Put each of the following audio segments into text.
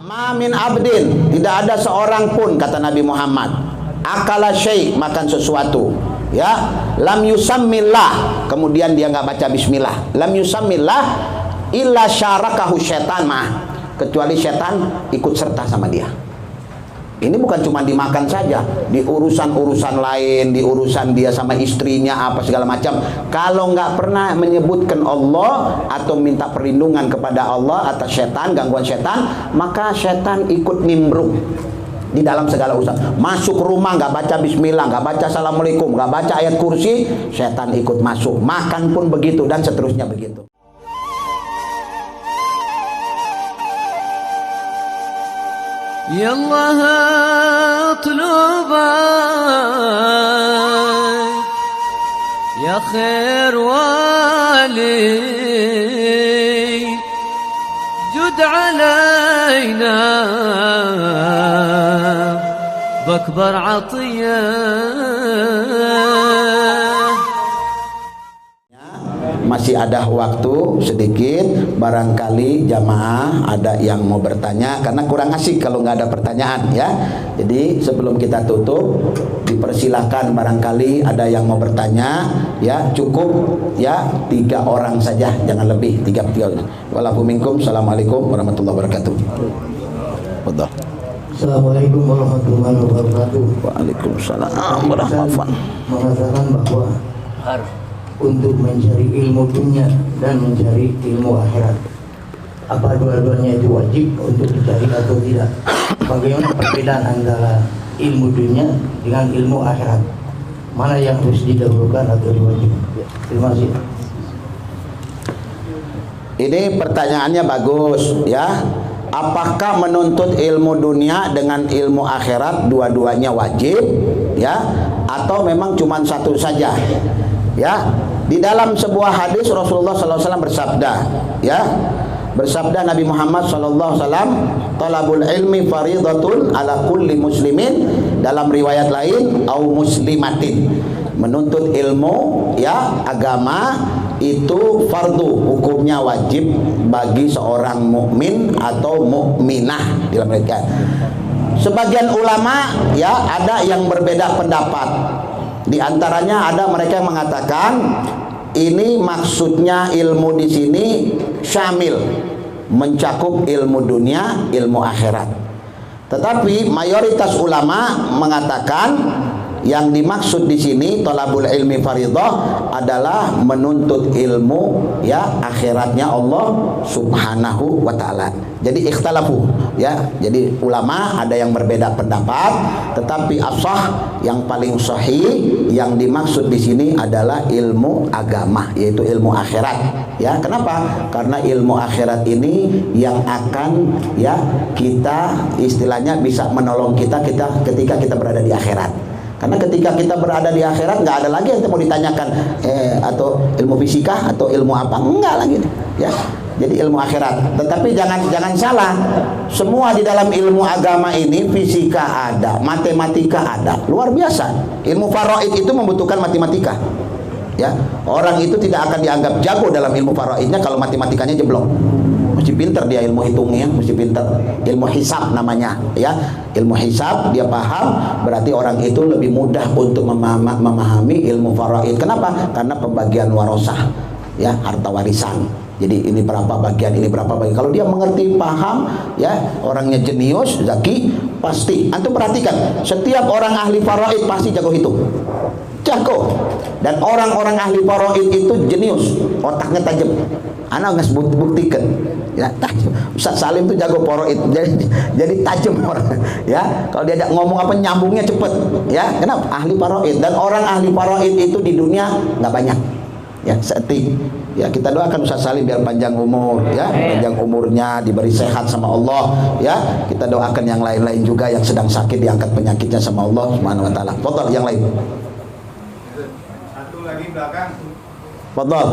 Ma min abdin, tidak ada seorang pun, kata Nabi Muhammad, akala syai', makan sesuatu, ya, lam yusammillah, kemudian dia nggak baca bismillah, lam yusammillah illa syarakahu syaitan mah, kecuali setan ikut serta sama dia. Ini bukan cuma dimakan saja, di urusan-urusan lain, di urusan dia sama istrinya, apa segala macam. Kalau nggak pernah menyebutkan Allah atau minta perlindungan kepada Allah atas setan, gangguan setan, maka setan ikut nimbrung di dalam segala urusan. Masuk rumah nggak baca bismillah, nggak baca assalamualaikum, nggak baca ayat kursi, setan ikut masuk. Makan pun begitu, dan seterusnya begitu. يالله اطلبك يا خير والي جد علينا باكبر عطيه Masih ada waktu sedikit, barangkali jamaah ada yang mau bertanya, karena kurang asik kalau nggak ada pertanyaan, ya. Jadi sebelum kita tutup, dipersilahkan barangkali ada yang mau bertanya, ya. Cukup, ya, 3 orang saja, jangan lebih, 3. Walaupun assalamualaikum warahmatullahi wabarakatuh. Betul. Assalamualaikum warahmatullahi wabarakatuh. Waalaikumsalam warahmatullahi wabarakatuh. Mengatakan bahwa untuk mencari ilmu dunia dan mencari ilmu akhirat, apa dua-duanya itu wajib untuk dicari atau tidak? Bagaimana perbedaan antara ilmu dunia dengan ilmu akhirat? Mana yang harus didahulukan atau diwajibkan? Terima kasih. Ini pertanyaannya bagus, ya. Apakah menuntut ilmu dunia dengan ilmu akhirat dua-duanya wajib, ya, atau memang cuma satu saja? Ya, di dalam sebuah hadis Rasulullah SAW bersabda, ya, bersabda Nabi Muhammad SAW, talabul ilmi faridatun ala kulli muslimin, dalam riwayat lain au muslimatin, menuntut ilmu, ya, agama itu fardu, hukumnya wajib bagi seorang mukmin atau mukminah dalam mereka. Sebagian ulama, ya, ada yang berbeda pendapat. Di antaranya ada mereka yang mengatakan ini maksudnya ilmu di sini syamil, mencakup ilmu dunia, ilmu akhirat. Tetapi mayoritas ulama mengatakan yang dimaksud di sini thalabul ilmi fardhah adalah menuntut ilmu, ya, akhiratnya Allah Subhanahu wa taala. Jadi ikhtalafu, ya. Jadi ulama ada yang berbeda pendapat, tetapi ashah, yang paling sahih yang dimaksud di sini adalah ilmu agama, yaitu ilmu akhirat, ya. Kenapa? Karena ilmu akhirat ini yang akan, ya, kita istilahnya bisa menolong kita ketika kita berada di akhirat. Karena ketika kita berada di akhirat nggak ada lagi yang mau ditanyakan atau ilmu fisika atau ilmu apa, enggak lagi, ya. Jadi ilmu akhirat. Tetapi jangan salah, semua di dalam ilmu agama ini fisika ada, matematika ada, luar biasa. Ilmu faraid itu membutuhkan matematika, ya. Orang itu tidak akan dianggap jago dalam ilmu faraidnya kalau matematikanya jeblok. Mesti pinter dia ilmu hitungnya, mesti pinter. Ilmu hisab namanya, ya. Ilmu hisab dia paham, berarti orang itu lebih mudah untuk memahami ilmu faraid. Kenapa? Karena pembagian warosah, ya, harta warisan. Jadi ini berapa bagian, ini berapa bagian. Kalau dia mengerti, paham, ya, orangnya jenius, zaki, pasti. Antum perhatikan, setiap orang ahli faraid pasti jago hitung. Jago. Dan orang-orang ahli faraid itu jenius, otaknya tajam. Anak nggak buktikan, ya, tajam. Ustaz Salim itu jago faraid, jadi tajam orang, ya. Kalau diajak ngomong apa nyambungnya cepet, ya. Kenapa? Ahli faraid. Dan orang ahli faraid itu di dunia nggak banyak, ya. Seetik, ya. Kita doakan Ustaz Salim biar panjang umur, ya, panjang umurnya, diberi sehat sama Allah, ya. Kita doakan yang lain-lain juga yang sedang sakit diangkat penyakitnya sama Allah Subhanahu wa taala. Fadhal yang lain. Satu lagi belakang. Fadhal.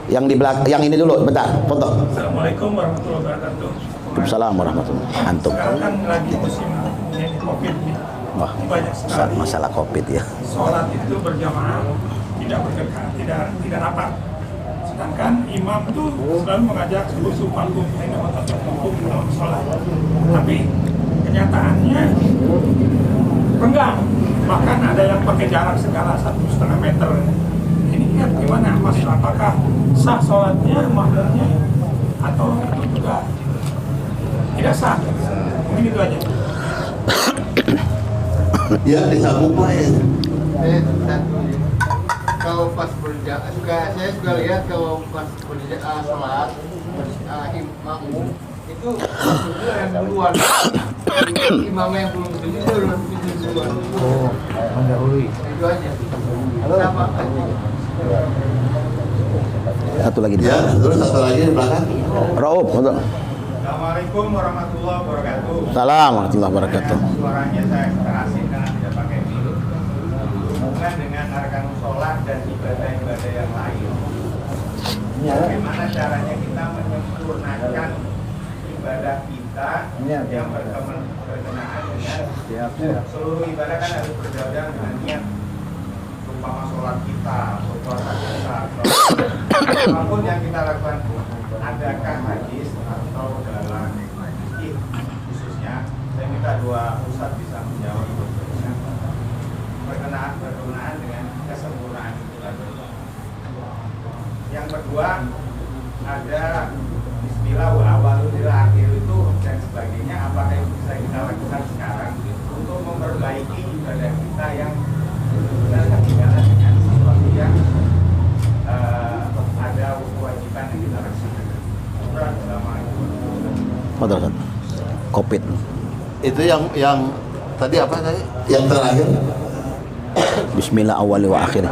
Yang di belakang, yang ini dulu, bentar. Fadhal. Assalamualaikum warahmatullahi wabarakatuh. Waalaikumsalam warahmatullahi wabarakatuh. Antum. Sekarang kan lagi musim ini Covid nih. Wah, Banyak sekali masalah Covid, ya. sholat itu berjamaah, tidak bergerak, tidak rapat. Sedangkan imam tuh selalu mengajak subuh-subuh hukum dalam sholat. Tapi kenyataannya renggang. Bahkan ada yang pakai jarak segala 1,5 meter. Ini kan gimana Mas? Apakah sah sholatnya, makmumnya, atau juga tidak sah? Mungkin itu aja. Ya disambung Pak ya. Kalau pas saya juga lihat kalau pas sholat makmum itu yang duluan, imam yang belum sujud itu duluan. Oh, mendahului. Itu aja. Sama. Satu lagi. Ya, terus satu lagi di belakang. Raub, betul. Assalamualaikum warahmatullahi wabarakatuh. Salam warahmatullahi wabarakatuh. Suaranya saya kerasin karena tidak pakai mic. Hubungan dengan arkan sholat dan ibadah-ibadah yang lain. Bagaimana caranya kita menyempurnakan ibadah kita yang berkenaan dengan seluruh ibadah kan harus berjalan dengan niat. Umpama sholat kita, puasa kita, apapun yang kita lakukan, adakah hadis atau dalam fikih khususnya? Saya minta dua ustadz bisa menjawab berkenaan dengan kesempurnaan ibadah. Yang kedua, ada Bismillah wa awalul akhir itu dan sebagainya. Apakah itu bisa kita lakukan sekarang untuk memperbaiki ibadah kita yang benar ketinggalan dengan sesuatu yang ada kewajiban yang kita laksanakan. Assalamualaikum. Betul. Covid. Itu yang tadi apa tadi? Yang terakhir. Bismillah awali wa akhir.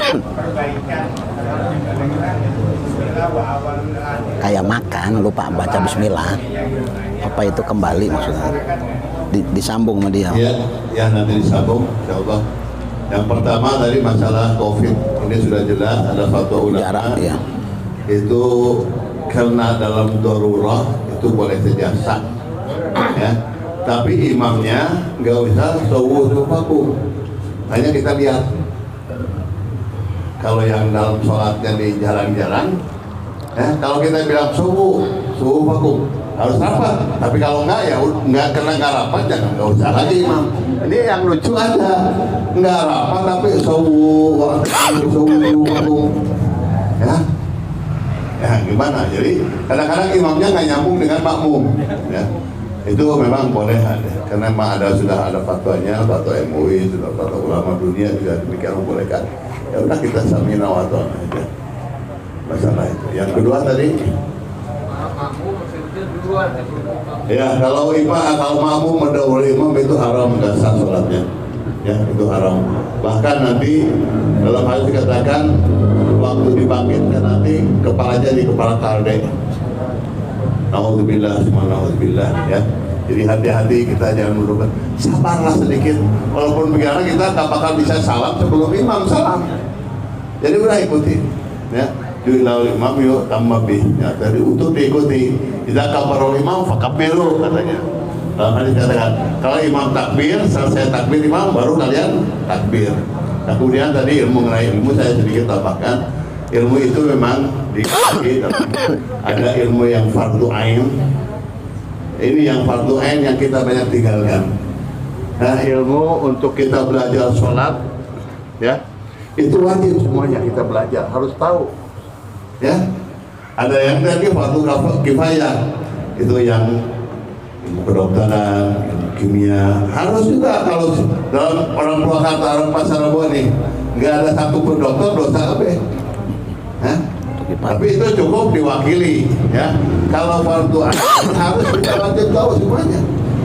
Perbaikan Bismillah wa awalul akhir. Kayak makan lupa baca bismillah. Apa itu kembali maksudnya? Disambung sama dia. Ya nanti disambung insyaallah. Yang pertama tadi masalah Covid ini sudah jelas ada fatwa ulama. Jarak, ya. Itu karena dalam darurah itu boleh saja sah. Ya. Tapi imamnya nggak usah subuh. Hanya kita lihat kalau yang dalam sholatnya di jarang-jarang, kalau kita bilang subuh vakum harus rapat. Tapi kalau enggak ya nggak kena nggak rapat jangan nggak usah lagi imam. Ini yang lucu aja nggak rapat tapi subuh vakum. Ya gimana? Jadi kadang-kadang imamnya nggak nyambung dengan makmum. Ya. Itu memang boleh ada karena memang sudah ada fatwanya, fatwa MUI, sudah fatwa ulama dunia juga demikian membolehkan. Ya udah kita samina wa ta'ala aja masalah itu. Yang kedua tadi Makmum sujud duluan. ya kalau makmum mendahului imam itu haram, nggak sah sholatnya. Ya itu haram. Bahkan nanti dalam hal dikatakan waktu dibangkitkan nanti kepalanya di kepala kalde. Nauzubillah, subhanallah ya. Jadi hati-hati kita jangan merubah. Sabarlah sedikit. Walaupun begitu kita tak bakal bisa salam sebelum imam salam. Jadi udah ikuti. Ya. Juilal imam yuk tambah bih. Ya, tadi untuk diikuti. Tidak kabarul imam fakabiru katanya. Dalam hadis dikatakan kalau imam takbir, selesai takbir imam baru kalian takbir. Nah, kemudian tadi ilmu mengenai ilmu saya sedikit tambahkan. Ilmu itu memang dikasih ada ilmu yang fardu ain. Ini yang fardu ain yang kita banyak tinggalkan. Nah, ilmu untuk kita belajar sholat, ya, itu wajib semuanya kita belajar, harus tahu. Ya, ada yang tadi fardu kifayah, itu yang ilmu kedokteran, ilmu kimia, harus juga kalau dalam orang Purwakarta, orang Pasar Rebo nih, nggak ada satu pun dokter dosa apa? Tapi itu cukup diwakili, ya. Kalau fardu ain harus kita wajib tahu semuanya.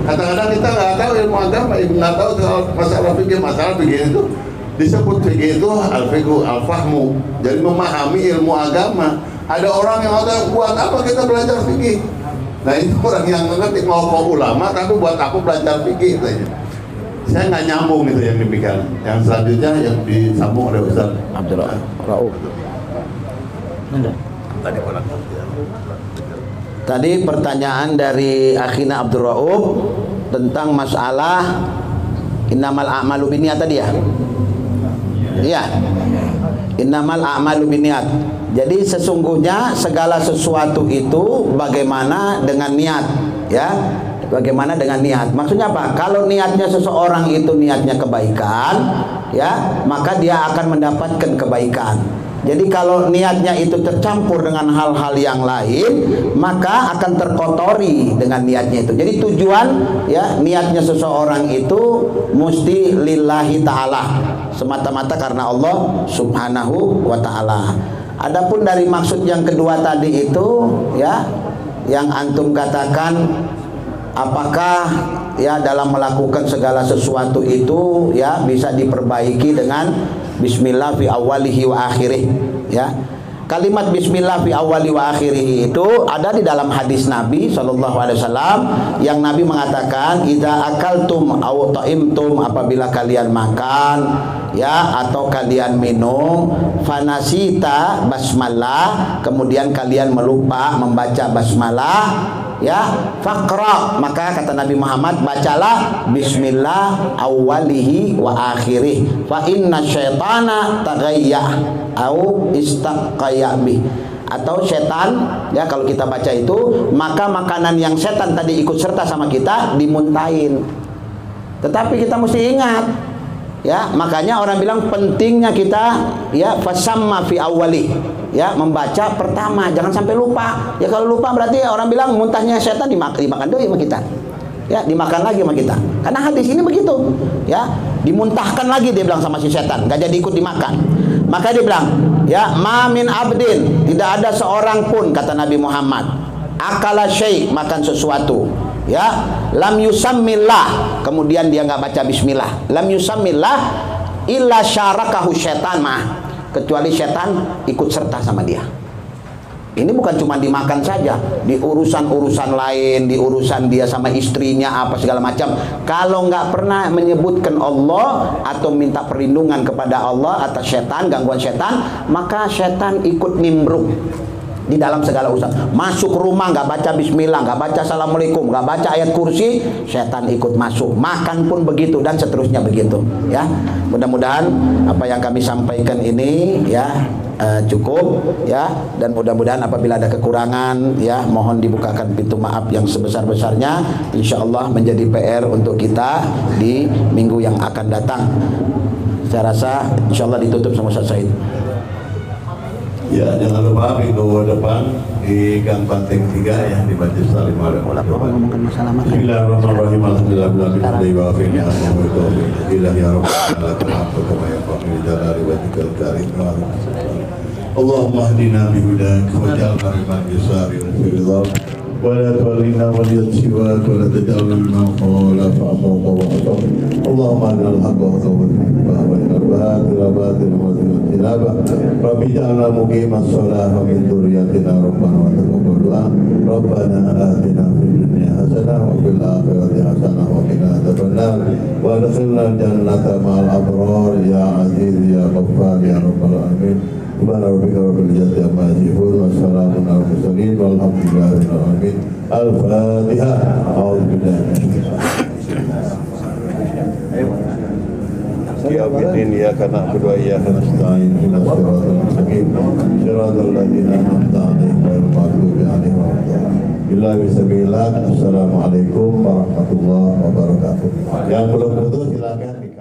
Kadang-kadang kita nggak tahu ilmu agama, nggak tahu soal masalah fikih itu disebut fikih itu al-fiqhu al-fahmu. Jadi memahami ilmu agama. Ada orang yang ada buat apa kita belajar fikih? Nah itu orang yang ngerti ngokok ulama, tapi buat aku belajar fikih saja. Saya nggak nyambung itu yang demikian. Yang selanjutnya yang disambung oleh Ustaz Abdul Rauf. Tadi pertanyaan dari akhina Abdul Rauf tentang masalah innamal a'malu binniyat tadi ya. Iya. Innamal a'malu binniyat. Jadi sesungguhnya segala sesuatu itu bagaimana dengan niat, ya. Bagaimana dengan niat? Maksudnya apa? Kalau niatnya seseorang itu niatnya kebaikan, ya, maka dia akan mendapatkan kebaikan. Jadi kalau niatnya itu tercampur dengan hal-hal yang lain, maka akan terkotori dengan niatnya itu. Jadi tujuan, ya, niatnya seseorang itu mesti lillahi ta'ala, semata-mata karena Allah subhanahu wa ta'ala. Adapun dari maksud yang kedua tadi itu, ya, yang antum katakan, apakah, ya, dalam melakukan segala sesuatu itu, ya, bisa diperbaiki dengan bismillah fi awalihi wa akhirih, ya. Kalimat bismillah fi awali wa akhirih itu ada di dalam hadis Nabi SAW, yang Nabi mengatakan, idza akaltum aw ta'imtum, apabila kalian makan, ya, atau kalian minum, fanasita basmalah, kemudian kalian melupa membaca basmalah, ya, faqra, maka kata Nabi Muhammad, bacalah bismillah awalihi wa akhirih, fa inna syaitana taghayya au istaqaya bih. Atau setan, ya, kalau kita baca itu, maka makanan yang setan tadi ikut serta sama kita dimuntahin. Tetapi kita mesti ingat, ya, makanya orang bilang pentingnya kita, ya, fasamma fi awali, ya, membaca pertama, jangan sampai lupa. Ya, kalau lupa berarti orang bilang muntahnya setan dimakan dulu sama kita, ya, dimakan lagi sama kita. Karena hadis ini begitu, ya, dimuntahkan lagi dia bilang sama si setan, gak jadi ikut dimakan. Maka dia bilang, ya, ma min abdin, tidak ada seorang pun, kata Nabi Muhammad, akala syai', makan sesuatu, ya, lam yusammillah, kemudian dia nggak baca bismillah, lam yusammillah illa syarakahu syaitan mah, kecuali setan ikut serta sama dia. Ini bukan cuma dimakan saja, di urusan-urusan lain, di urusan dia sama istrinya apa segala macam. Kalau nggak pernah menyebutkan Allah atau minta perlindungan kepada Allah atas setan, gangguan setan, maka setan ikut nimbrung di dalam segala urusan. Masuk rumah nggak baca bismillah, nggak baca assalamualaikum, nggak baca ayat kursi, setan ikut masuk. Makan pun begitu dan seterusnya begitu, ya. Mudah-mudahan apa yang kami sampaikan ini, ya, cukup, ya, dan mudah-mudahan apabila ada kekurangan, ya, mohon dibukakan pintu maaf yang sebesar-besarnya. Insyaallah menjadi PR untuk kita di minggu yang akan datang. Saya rasa insyaallah ditutup sama Ustaz Said. Ya, jangan lupa minggu depan di Gang Banteng 3, ya, di Majlis Salim Bismillahirrahmanirrahim. Alhamdulillahirabbil alamin. Allahumma hdina bihudak waj'alna mimman yusari'u fi ridhak wa la tuwallina waliyan siwak wa la taj'alna mimman khalafa amraka wa atak. Allahumma adil haqqa wa tawfiqa wa inal batila batila wa tinabah. Rabbi ja'alna muqimas shalah wa min dzurriyyatina rabbana wa taqabbal du'a. Rabbana atina fid dunya hasanah wa fil akhirati hasanah wa qina adzabannar wa adkhilna jannata ma'al abrar ya aziz ya ghaffar ya rabbal alamin. Subhana rabbika rabbil izzati amma yasifun wa salamun alal mursalin walhamdulillahi rabbil alamin. Al-Fatihah. A'udzu billahi Yaumiddin iyyaka na'budu wa iyyaka nasta'in ihdinas siratal mustaqim siratal ladzina an'amta 'alaihim ghairil maghdubi 'alaihim waladdallin. Billahi sabilillah. Assalamualaikum warahmatullahi wabarakatuh. Yang belum putus silakan.